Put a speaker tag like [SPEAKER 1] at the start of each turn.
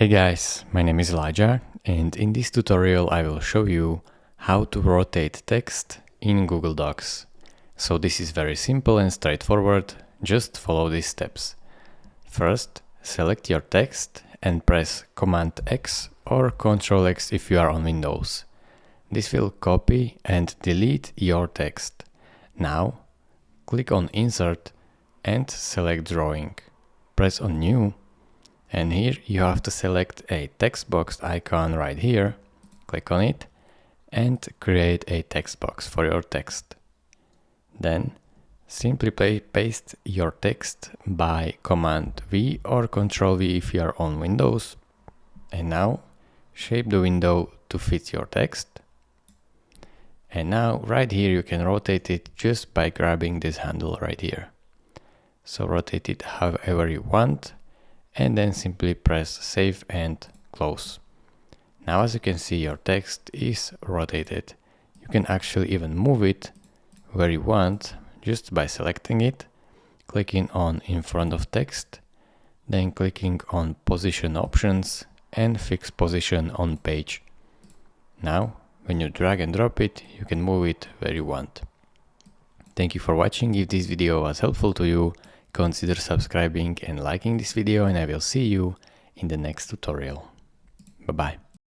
[SPEAKER 1] Hey guys, my name is Elijah, and in this tutorial I will show you how to rotate text in Google Docs. So this is very simple and straightforward, just follow these steps. First, select your text and press Command X or Ctrl X if you are on Windows. This will copy and delete your text. Now, click on Insert and select Drawing. Press on New. And here you have to select a text box icon right here, click on it and create a text box for your text. Then simply paste your text by Command V or Control V if you are on Windows. And now shape the window to fit your text. And now right here you can rotate it just by grabbing this handle right here. So rotate it however you want. And then simply press save and close. Now as you can see, your text is rotated. You can actually even move it where you want just by selecting it, clicking on in front of text, then clicking on position options and fix position on page. Now when you drag and drop it, you can move it where you want. Thank you for watching. If this video was helpful to you, consider subscribing and liking this video, and I will see you in the next tutorial. Bye bye.